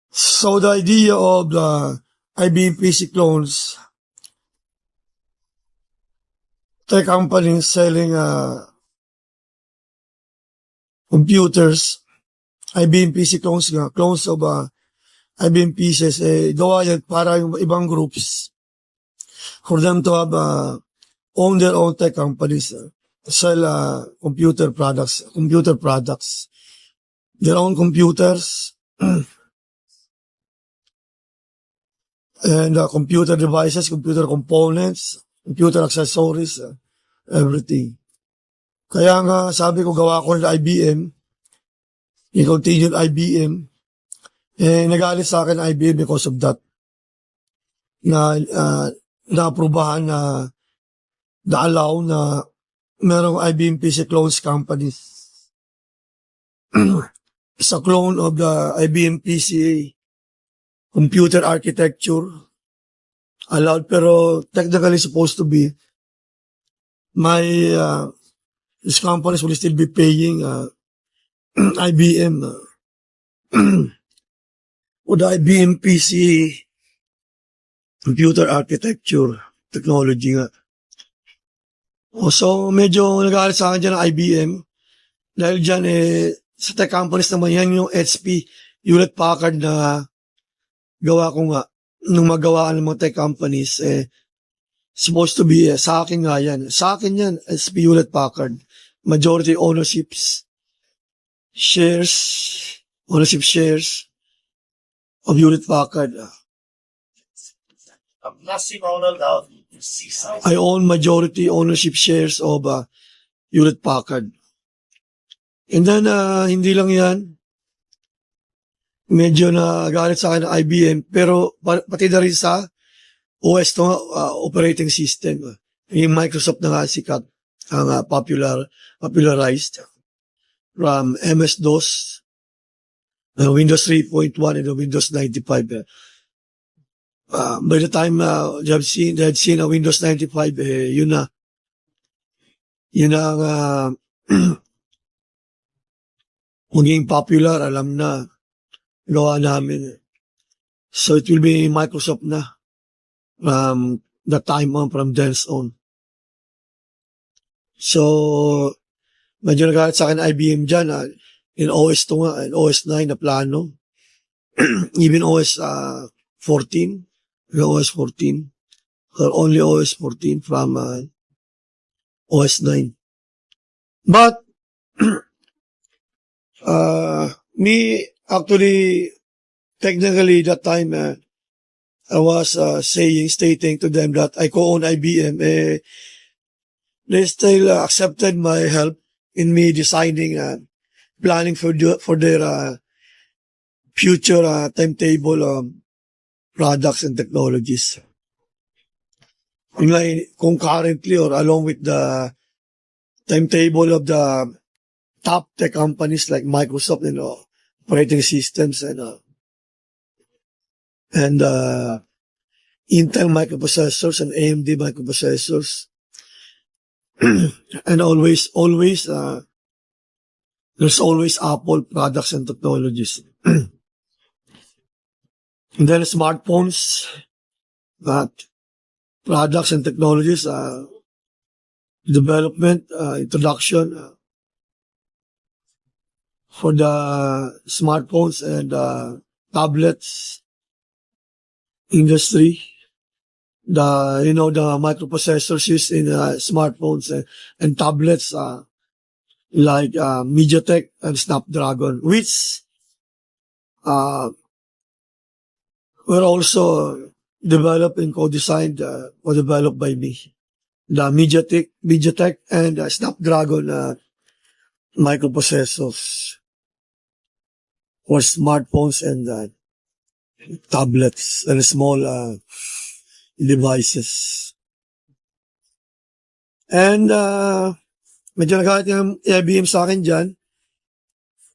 So the idea of the IBM PC clones, tech companies selling computers, IBM PC clones nga, clones of IBM PCs, gawa yan para yung ibang groups for them to have own their own tech companies, sell computer products, their own computers, and computer devices, computer components, computer accessories, everything. Kaya nga sabi ko gawa ko ng IBM, i-continued IBM, nagalit sa akin IBM because of that. Na-aprobahan na allow na merong IBM PC clones companies. It's a clone of the IBM PC computer architecture allowed, pero technically supposed to be these companies will still be paying IBM or the IBM PC computer architecture technology nga. So medyo nagalit sa akin dyan ng IBM dahil dyan sa tech companies naman yan yung HP, Hewlett Packard na gawa ko nga nung magawaan ng mga tech companies supposed to be sa akin nga yan. Sa akin yan, HP Hewlett Packard. Majority ownership shares of Hewlett Packard. I own majority ownership shares of Hewlett Packard. And then, hindi lang yan. Medyo nagalit sa akin ng IBM, pero pati na rin sa OS to operating system. Yung Microsoft na nga sikat ang popularized from MS-DOS, Windows 3.1 and Windows 95. By the time they had seen a Windows 95, yun na ang maging popular, alam na, gawa namin. So it will be Microsoft na from the time on, from thence on. So, medyo nagalit sa akin IBM dyan, in OS to nga, in OS 9 na plano. Even OS 14, OS 14, or only OS 14 from OS 9. But, me, actually, technically, that time, I was stating to them that I co-own IBM. They still accepted my help in me designing, planning for their future timetable products and technologies. Concurrently or along with the timetable of the top tech companies like Microsoft, operating systems and Intel microprocessors and AMD microprocessors. And always, there's always Apple products and technologies. And then smartphones, products and technologies, development, introduction for the smartphones and tablets industry. The microprocessors used in smartphones and tablets like MediaTek and Snapdragon, which were also developed and co-designed or developed by me. The MediaTek and Snapdragon microprocessors for smartphones and tablets and small devices. And medyo nagalit yung IBM sa akin dyan.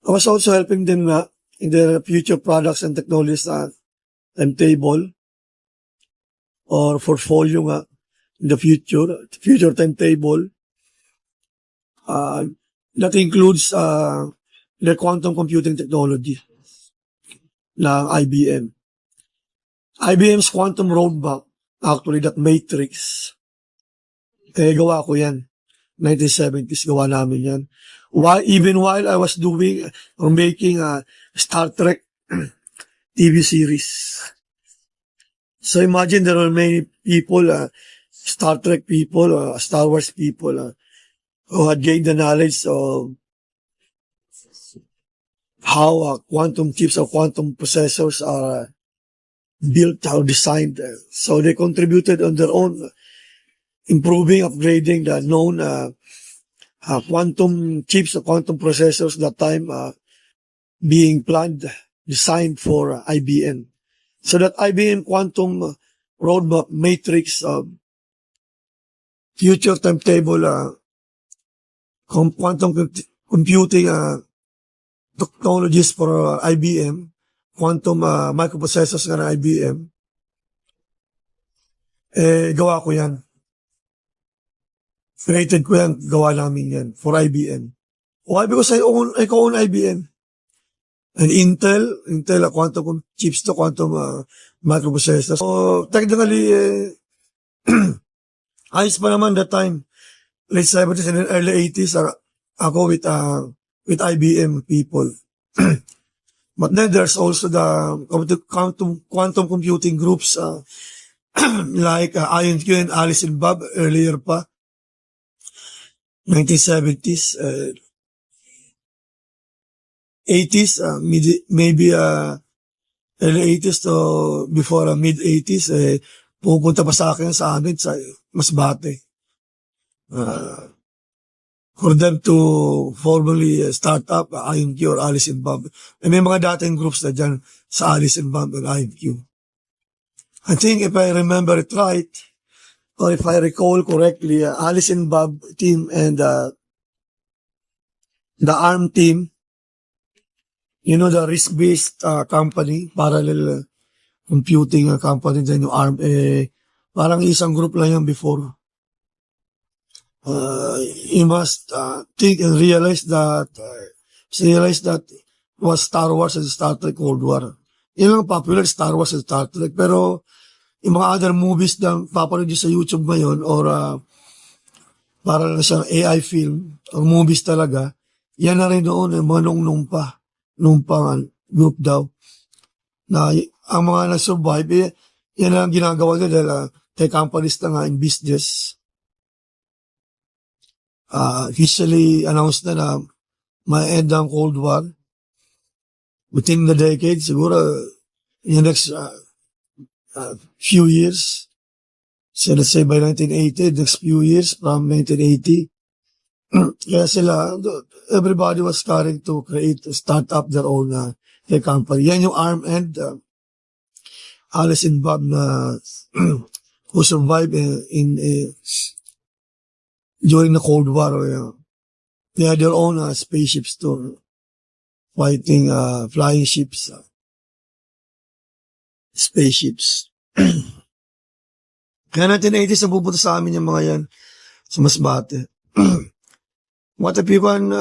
I was also helping them in their future products and technologies timetable or portfolio in the future timetable. That includes the quantum computing technology. ng IBM. IBM's quantum roadmap, actually that matrix, gawa ko yan. 1970s, gawa namin yan. Even while I was doing or making a Star Trek TV series. So imagine there were many people, Star Trek people, Star Wars people, who had gained the knowledge of how quantum chips or quantum processors are built or designed. So they contributed on their own, improving, upgrading the known quantum chips or quantum processors that time being planned, designed for IBM. So that IBM quantum roadmap matrix future timetable quantum computing technologies for IBM, quantum microprocessors nga ng IBM, gawa ko yan. Created ko yan, gawa namin yan for IBM. Why? Because I own IBM. And Intel, quantum chips to quantum microprocessors. So, technically, ayos pa naman that time. Late 70s and early 80s, ako with IBM people. But then there's also the quantum computing groups like IonQ and Alice and Bob earlier pa. 1970s, 80s, maybe early 80s to before mid-80s, pupunta pa sa akin sa amin sa Masbate. For them to formally start up IonQ or Alice and Bob. May mga dating groups na dyan sa Alice and Bob or IonQ. I think if I remember it right, or if I recall correctly, Alice and Bob team and the ARM team, you know, the risk-based company, parallel computing company, then yung ARM, parang isang group lang yan before. You must think and realize that was Star Wars and Star Trek Cold War. Yun lang popular, Star Wars and Star Trek. Pero yung mga other movies na papanood sa YouTube ngayon or para lang siyang AI film or movies talaga, yan na rin noon, mga nung group daw. Na ang mga na-survive, yan ang ginagawa nila dahil tech companies na nga in business. Officially announced na ma-end ang Cold War within the decade, siguro in the next few years. So let's say by 1980, next few years from 1980. Kaya sila, everybody was starting to start up their own tech company. Yan yung ARM and Alice and Bob na who survived during the Cold War. They had their own spaceships too, fighting flying ships, spaceships. Kaya 1980s napupunta sa amin yung mga yan sa Masbate. What if you can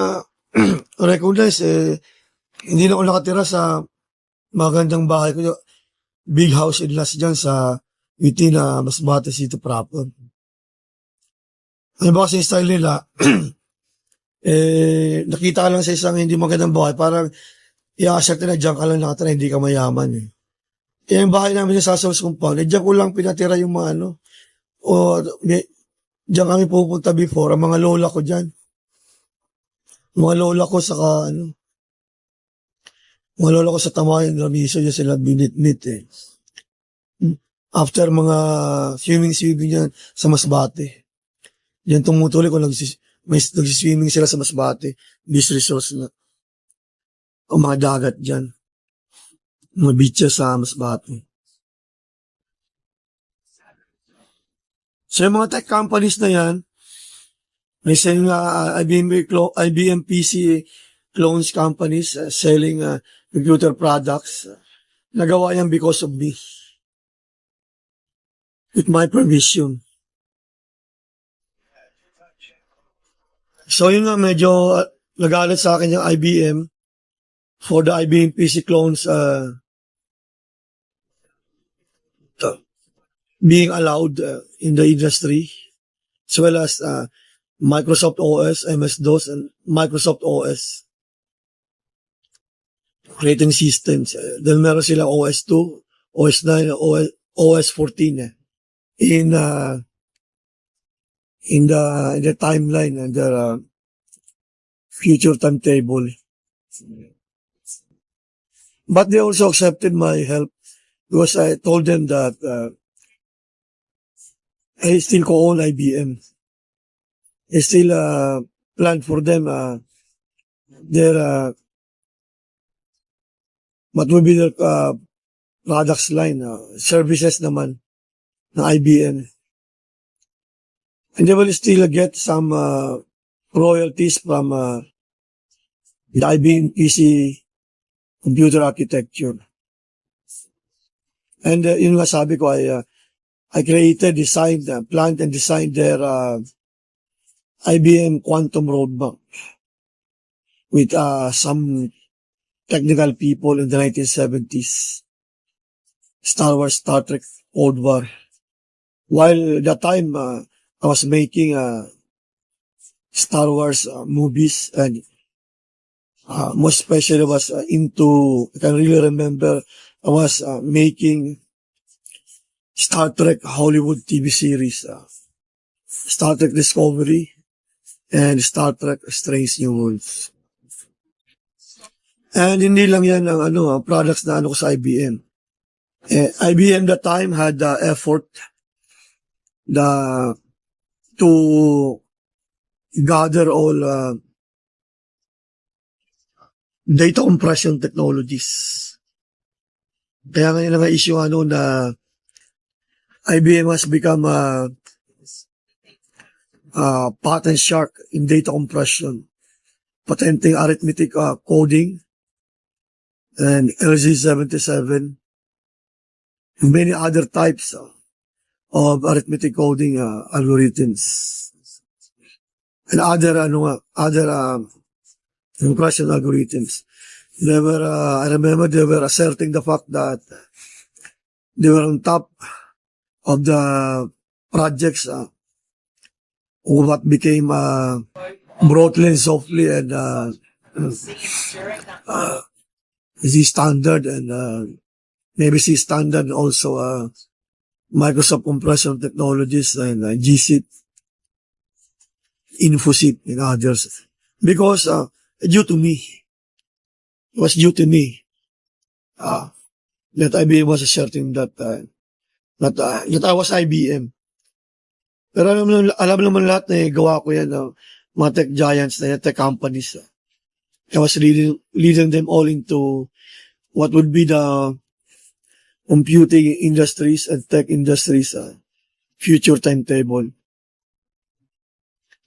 recognize, hindi na ako nakatira sa magandang bahay ko, big house in Las dyan sa within Masbate City proper. Ano ba kasi yung style nila, nakita ka lang sa isang hindi magandang bahay, parang i-assert na dyan ka lang nakatira, hindi ka mayaman. Yung bahay namin sa South Compound, dyan ko lang pinatira yung mga dyan kami pupunta before, ang mga lola ko dyan. Mga lola ko saka mga lola ko sa Tamayan, Ramiso, dyan sila binit-nit After mga swimming yan sa Masbate. Yan tumutuloy kung nagsiswimming sila sa Masbate, beach resorts na. O mga dagat dyan. Mga beaches sa Masbate. So yung mga tech companies na yan, may selling IBM PC clones companies selling computer products. Nagawa yan because of me. With my permission. So yun nga, medyo nagalit sa akin yung IBM for the IBM PC clones being allowed in the industry, as well as Microsoft OS, MS-DOS, and Microsoft OS operating systems. Then meron sila OS 2, OS 9, OS 14 in the timeline and the future timetable. But they also accepted my help because I told them that I still co-own IBM. I still plan for them their what will be their products line, services naman ng IBM. And they will still get some royalties from the IBM PC computer architecture. And yun nga sabi ko, I created, designed, planned and designed their IBM Quantum Roadmap with some technical people in the 1970s. Star Wars, Star Trek, Cold War. While that time, I was making Star Wars movies, and most especially was into, I can really remember, I was making Star Trek Hollywood TV series, Star Trek Discovery, and Star Trek Strange New Worlds. And hindi lang yan ang products na ko sa IBM. IBM that time had the effort to gather all data compression technologies. Kaya ngayon ang issue na IBM has become a patent shark in data compression, patenting arithmetic coding and LZ77 and many other types of arithmetic coding algorithms and other compression algorithms. They were, I remember they were asserting the fact that they were on top of the projects of what became broadly and softly and Z standard and maybe C standard, also Microsoft Compression Technologies and GSIT, InfoSIT and others. Because due to me, it was due to me that IBM was asserting that I was IBM. Pero alam naman lahat na gawa ko yan mga tech giants na tech companies. I was leading them all into what would be the computing industries and tech industries future timetable.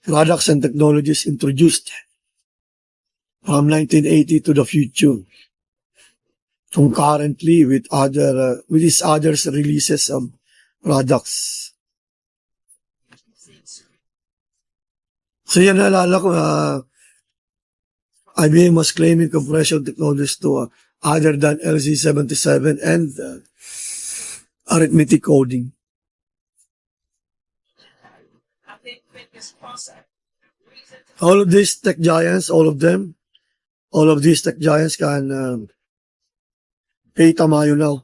Products and technologies introduced from 1980 to the future, concurrently with these others releases of products. So yan, naalala ko, IBM was claiming compression technologies to other than LZ77 and arithmetic coding. All of these tech giants, all of these tech giants can pay Tamayo now.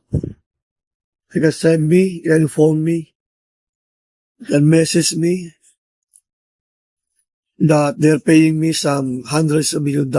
They can send me, they can phone me, they can message me that they're paying me some hundreds of $1 million